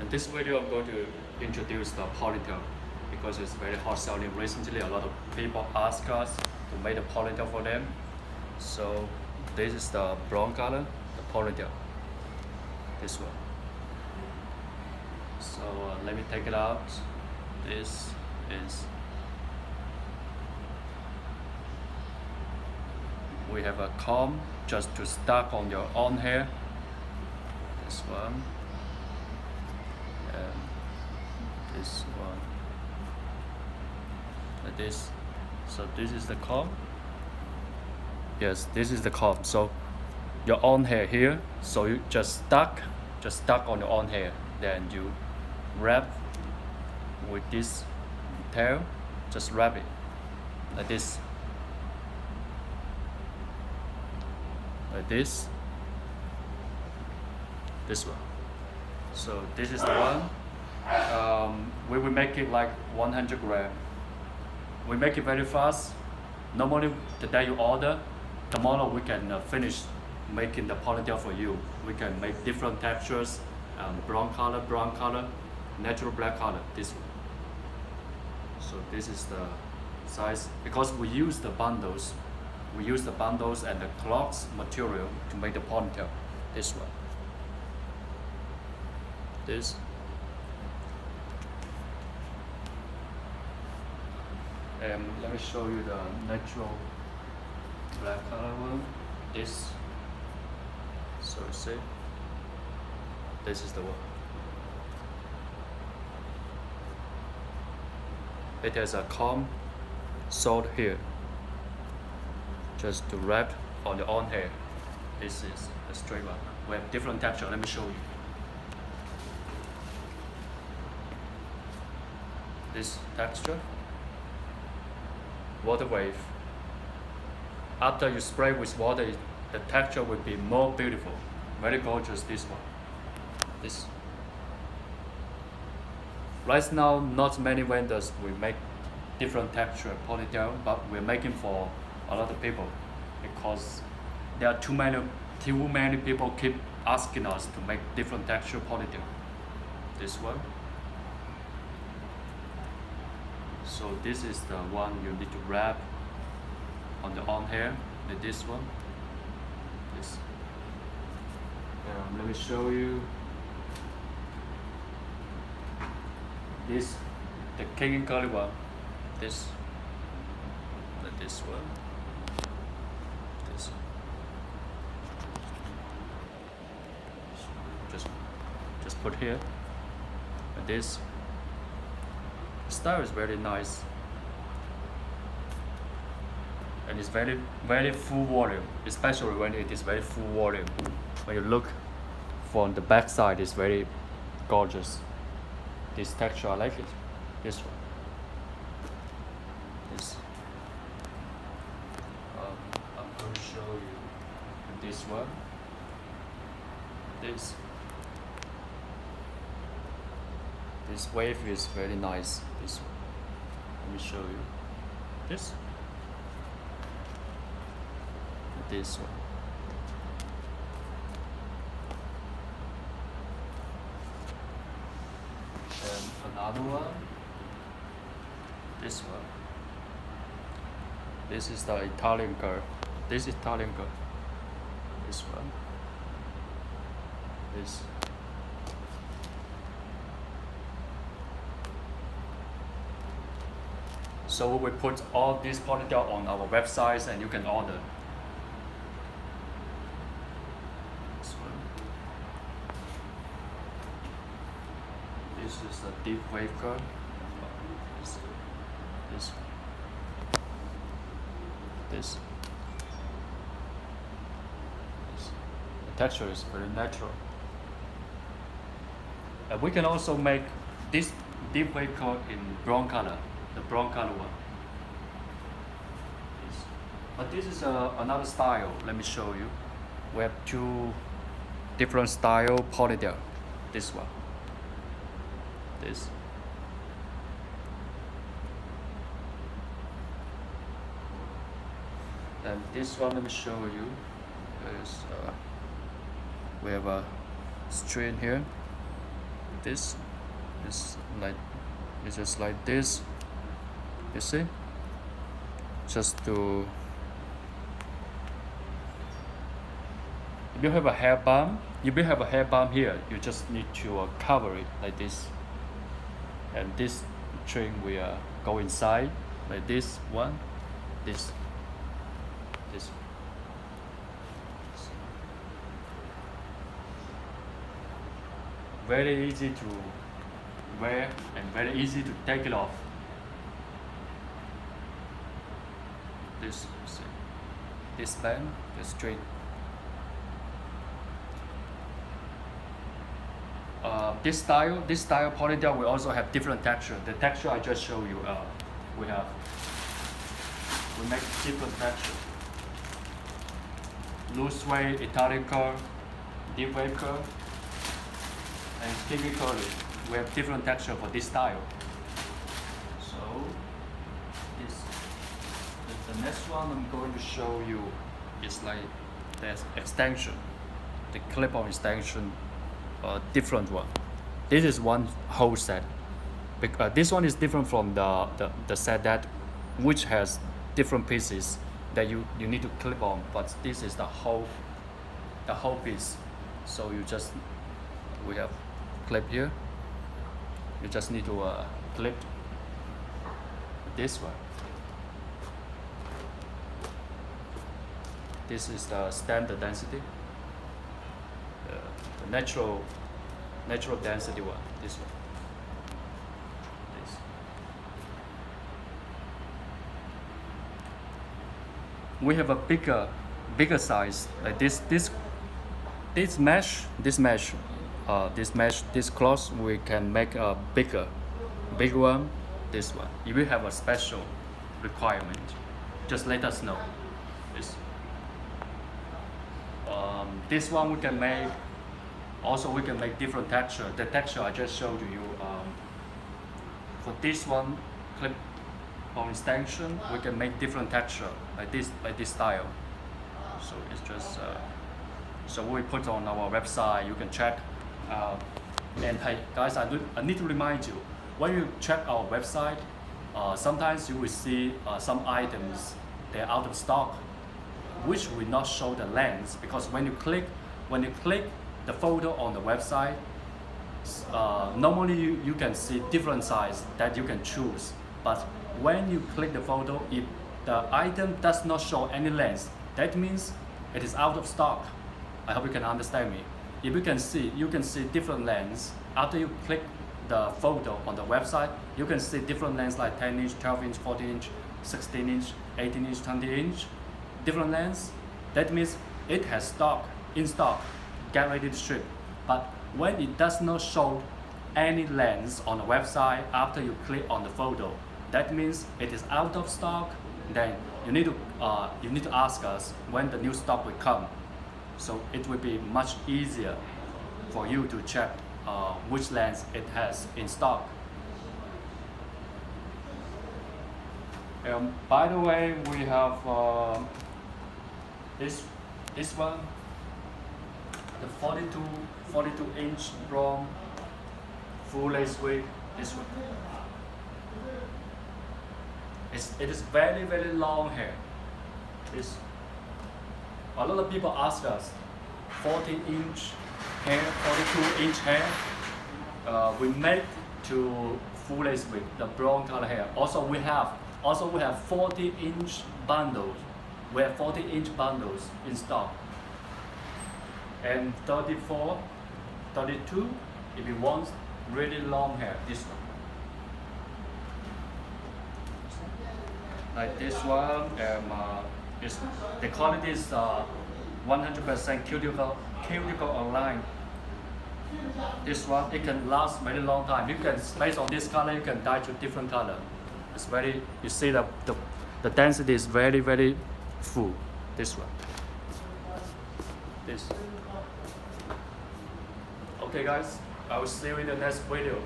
In this video, I'm going to introduce the ponytail because it's very hot selling. Recently, a lot of people ask us to make a ponytail for them. So this is the brown color, the ponytail. This one. So let me take it out. This is. We have a comb just to stuck on your own hair. This one. And this one. Like this. So this is the comb. Yes, this is the comb. So your own hair here. So you just stuck on your own hair. Then you wrap with this tail. Just wrap it like this. Like this. This one. So this is the one. We will make it like 100 grams. We make it very fast. Normally, the day you order, tomorrow we can finish making the ponytail for you. We can make different textures, brown color, natural black color. This one. So this is the size because we use the bundles. We use the bundles and the cloth material to make the ponytail. This one. This. And let me show you the natural black color one. This. So you see, this is the one. It has a comb sewed here, just to wrap on your own hair. This is a straight one. We have different texture. Let me show you. This texture, water wave. After you spray with water, the texture will be more beautiful. Very gorgeous, this one. This. Right now, not many vendors will make different texture ponytail, but we're making for a lot of people because there are too many people keep asking us to make different texture ponytail. This one. So this is the one you need to wrap on the on hair. Like this one. This. Let me show you. This, the king and curly one. This. Like this one. This. Just put here. And this. The style is very nice. And it's very full volume, especially when it is very full volume. When you look from the back side, it's very gorgeous. This texture, I like it. This one. This. I'm going to show you this one. This. This wave is very nice. This one. Let me show you. This. This one. And another one. This one. This is the Italian girl. This is Italian girl. This one. This. So we will put all these ponytail on our websites and you can order. This one. This is a deep wave curl. This. This. The texture is very natural. And we can also make this deep wave curl in brown color. The brown color one. But this is another style. Let me show you. We have two different style ponytail. This one. This. And this one, let me show you. Is we have a string here. this. It's just like this. You see? Just to, if you have a hair balm, here, you just need to cover it like this. And this string will go inside like this one, this. Very easy to wear and very easy to take it off. This band is straight. This style ponytail will also have different texture. The texture I just showed you, we make different texture. Loose wave, Italian curl, deep wave curl, and kinky curly. We have different texture for this style. So the next one I'm going to show you is like the extension, the clip-on extension, different one. This is one whole set. This one is different from the set that which has different pieces that you need to clip on, but this is the whole piece. So we have clip here. You just need to clip this one. This is the standard density, the natural density one. This one. This. We have a bigger size like this mesh. This cloth we can make a bigger one. This one. If you have a special requirement, just let us know. This one we can make. Also, we can make different texture. The texture I just showed you. For this one, clip-on extension, we can make different texture like this style. So it's just. So we put on our website. You can check. And hey guys, I need to remind you, when you check our website, sometimes you will see some items they're out of stock, which will not show the lens, because when you click the photo on the website, normally you can see different size that you can choose. But when you click the photo, if the item does not show any lens, that means it is out of stock. I hope you can understand me. If you can see different lens. After you click the photo on the website, you can see different lens like 10 inch, 12 inch, 14 inch, 16 inch, 18 inch, 20 inch, different lens. That means it has in stock, get ready to ship. But when it does not show any lens on the website after you click on the photo, that means it is out of stock. Then you need to ask us when the new stock will come. So it will be much easier for you to check which lens it has in stock. By the way, we have this one, the 42 inch long full lace wig. This one. It is very, very long hair. A lot of people ask us, 14 inch hair, 42 inch hair. We make to full lace wig, the brown color hair. Also we have 40 inch bundles. We have 40 inch bundles in stock. And 34, 32, if you want really long hair, this one. Like this one, the quality is 100% cuticle online. This one, it can last very long time. You can, based on this color, you can dye to different color. It's very, you see the density is very, very full. This one. This. Okay guys, I will see you in the next video.